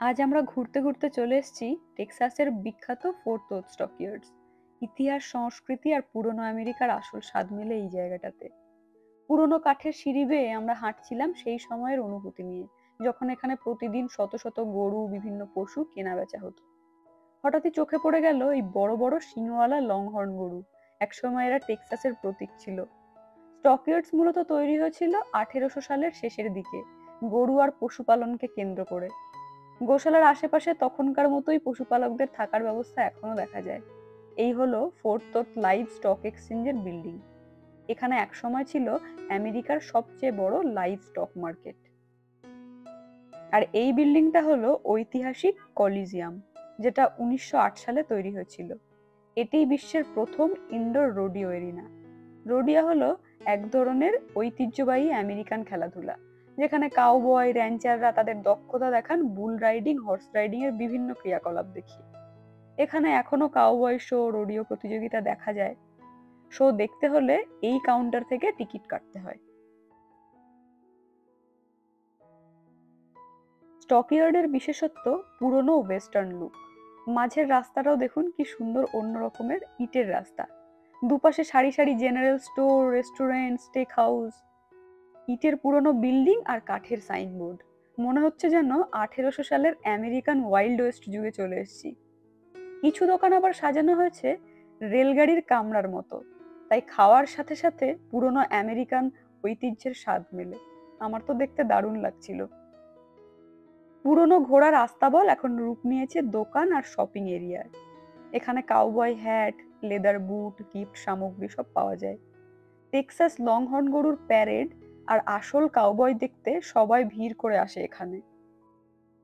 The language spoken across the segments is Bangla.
আজ আমরা ঘুরতে ঘুরতে চলে এসেছি টেক্সাসের বিখ্যাত ফোর্ট ওর্থ স্টকইয়ার্ডস। ইতিহাস, সংস্কৃতি আর পুরনো আমেরিকার আসল স্বাদ মেলে এই জায়গাটাতে। পুরনো কাঠের সিঁড়ি বেয়ে আমরা হাঁটছিলাম সেই সময়ের অনুভূতি নিয়ে, যখন এখানে প্রতিদিন শত শত গরু, বিভিন্ন পশু কেনা বেচা হতো। হঠাৎই চোখে পড়ে গেল এই বড় বড় শিংওয়ালা লংহর্ন গরু। একসময় এরা টেক্সাসের প্রতীক ছিল। স্টকইয়ার্ডস মূলত তৈরি হয়েছিল 1800 সালের শেষের দিকে, গরু আর পশুপালনকে কেন্দ্র করে। গোশালার আশেপাশে তখনকার মতোই পশুপালকদের থাকার ব্যবস্থা এখনো দেখা যায়। এই হলো ফোর্ট ওর্থ লাইভ স্টক এক্সচেঞ্জের বিল্ডিং। এখানে একসময় ছিল আমেরিকার সবচেয়ে বড় লাইভ স্টক মার্কেট। আর এই বিল্ডিংটা হলো ঐতিহাসিক কলিজিয়াম, যেটা 1908 সালে তৈরি হয়েছিল। এটিই বিশ্বের প্রথম ইনডোর রোডিও এরিনা। রোডিয়া হলো এক ধরনের ঐতিহ্যবাহী আমেরিকান খেলাধুলা, যেখানে কাউবয় র্যাঞ্চাররা তাদের দক্ষতা দেখান বুল রাইডিং, হর্স রাইডিং এর বিভিন্ন ক্রিয়াকলাপ দেখিয়ে। এখানে এখনো কাউবয় শো, রোডিও প্রতিযোগিতা দেখা যায়। শো দেখতে হলে এই কাউন্টার থেকে টিকিট কাটতে হয়। স্টকইয়ার্ডের বিশেষত্ব পুরনো ওয়েস্টার্ন লুক। মাঝের রাস্তাটাও দেখুন কি সুন্দর, অন্য রকমের ইটের রাস্তা। দুপাশে সারি সারি general store, restaurant, stake house. ইটের পুরনো বিল্ডিং আর কাঠের সাইনবোর্ড। মনে হচ্ছে যেন 1800 সালের আমেরিকান ওয়াইল্ড ওয়েস্ট যুগে চলে এসেছি। কিছু দোকান আবার সাজানো হয়েছে রেলগাড়ির কামরার মতো, তাই খাওয়ার সাথে সাথে পুরনো আমেরিকান ঐতিহ্যের স্বাদ মেলে। আমার তো দেখতে দারুণ লাগছিল। পুরনো ঘোড়ার আস্তাবল এখন রূপ নিয়েছে দোকান আর শপিং এরিয়ায়। এখানে কাউবয় হ্যাট, লেদার বুট, গিফট সামগ্রী সব পাওয়া যায়। টেক্সাস লংহর্ন গরুর প্যারেড আর আসল কাউবয় দেখতে সবাই ভিড় করে আসে এখানে।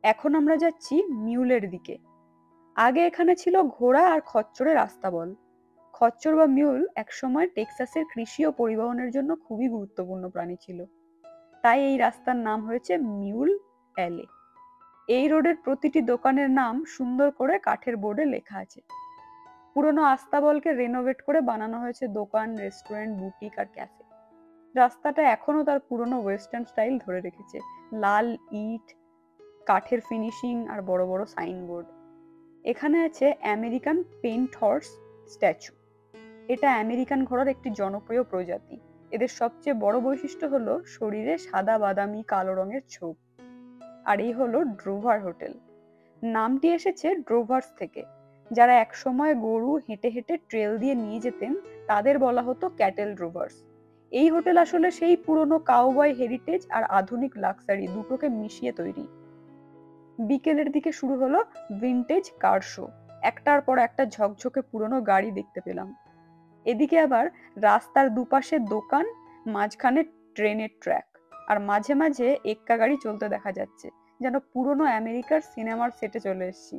এখন আমরা যাচ্ছি মিউলের দিকে। আগে এখানে ছিল ঘোড়া আর খচ্চরের আস্তাবল। খচ্চর বা মিউল একসময় টেক্সাসের কৃষি ও পরিবহনের জন্য খুবই গুরুত্বপূর্ণ প্রাণী ছিল। তাই এই রাস্তার নাম হয়েছে মিউল অ্যালে। এই রোডের প্রতিটি দোকানের নাম সুন্দর করে কাঠের বোর্ডে লেখা আছে। পুরনো আস্তাবলকে রেনোভেট করে বানানো হয়েছে দোকান, রেস্টুরেন্ট, বুটিক আর ক্যাফে। রাস্তাটা এখনো তার পুরনো ওয়েস্টার্ন স্টাইল ধরে রেখেছে। লাল ইট, কাঠের ফিনিশিং আর বড় বড় সাইনবোর্ড। এখানে আছে আমেরিকান পেইন্ট হর্স স্ট্যাচু। এটা আমেরিকান ঘোড়ার একটি জনপ্রিয় প্রজাতি। এদের সবচেয়ে বড় বৈশিষ্ট্য হলো শরীরে সাদা, বাদামি, কালো রঙের ছোপ। আর এই হলো ড্রোভার হোটেল। নামটি এসেছে ড্রোভার্স থেকে, যারা একসময় গরু হেঁটে হেঁটে ট্রেল দিয়ে নিয়ে যেতেন। তাদের বলা হতো ক্যাটেল ড্রোভার্স। এই হোটেল আসলে সেই পুরনো কাউবয় হেরিটেজ আর আধুনিক লাক্সারি দুটোকে মিশিয়ে তৈরি। বিকেলের দিকে শুরু হলো ভিনটেজ কার শো। একটার পর একটা ঝকঝকে পুরনো গাড়ি দেখতে পেলাম। এদিকে আবার রাস্তার দুপাশে দোকান, মাঝখানে ট্রেনের ট্র্যাক, আর মাঝে মাঝে এক্কা গাড়ি চলতে দেখা যাচ্ছে, যেন পুরনো আমেরিকার সিনেমার সেটে চলে এসেছি।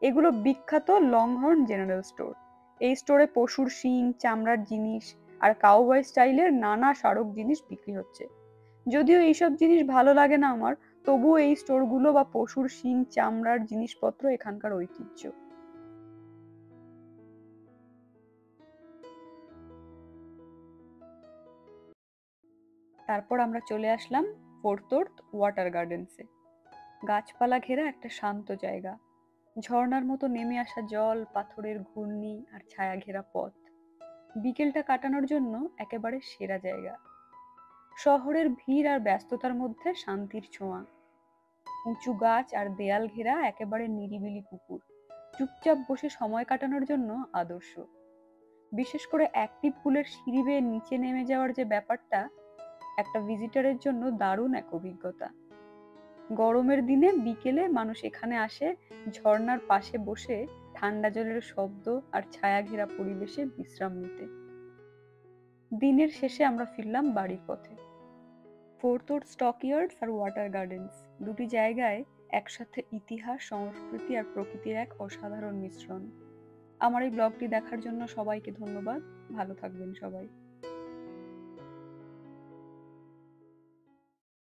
এগুলো বিখ্যাত লংহর্ন জেনারেল স্টোর। এই স্টোরে পশুর শিং, চামড়ার জিনিস আর কাউবয় স্টাইলের নানা স্মারক জিনিস বিক্রি হচ্ছে। যদিও এইসব জিনিস ভালো লাগে না আমার, তবুও এই স্টোরগুলো বা পশুর শিং, চামড়ার জিনিসপত্র এখানকার ঐতিহ্য। তারপর আমরা চলে আসলাম ফোর্ট ওর্থ ওয়াটার গার্ডেন্সে। গাছপালা ঘেরা একটা শান্ত জায়গা। ঝর্ণার মতো নেমে আসা জল, পাথরের ঘূর্ণি আর ছায়া ঘেরা পথ। বিকেলটা কাটানোর জন্য একেবারে সেরা জায়গা। শহরের ভিড় আর ব্যস্ততার মধ্যে শান্তির ছোঁয়া। উঁচু গাছ আর দেয়াল ঘেরা একেবারে নিরিবিলি পুকুর। চুপচাপ বসে সময় কাটানোর জন্য আদর্শ। বিশেষ করে অ্যাক্টিভ পুলের সিঁড়ি বেয়ে নিচে নেমে যাওয়ার যে ব্যাপারটা, একটা ভিজিটরের জন্য দারুণ এক অভিজ্ঞতা। গরমের দিনে বিকেলে মানুষ এখানে আসে ঝর্ণার পাশে বসে ঠান্ডা জলের শব্দ আর ছায়া ঘেরা পরিবেশে বিশ্রাম নিতে। দিনের শেষে আমরা ফিরলাম বাড়ির পথে। ফোর্ট ওর্থ স্টকইয়ার্ডস আর ওয়াটার গার্ডেন্স, দুটি জায়গায় একসাথে ইতিহাস, সংস্কৃতি আর প্রকৃতির এক অসাধারণ মিশ্রণ। আমার এই ব্লগটি দেখার জন্য সবাইকে ধন্যবাদ। ভালো থাকবেন সবাই।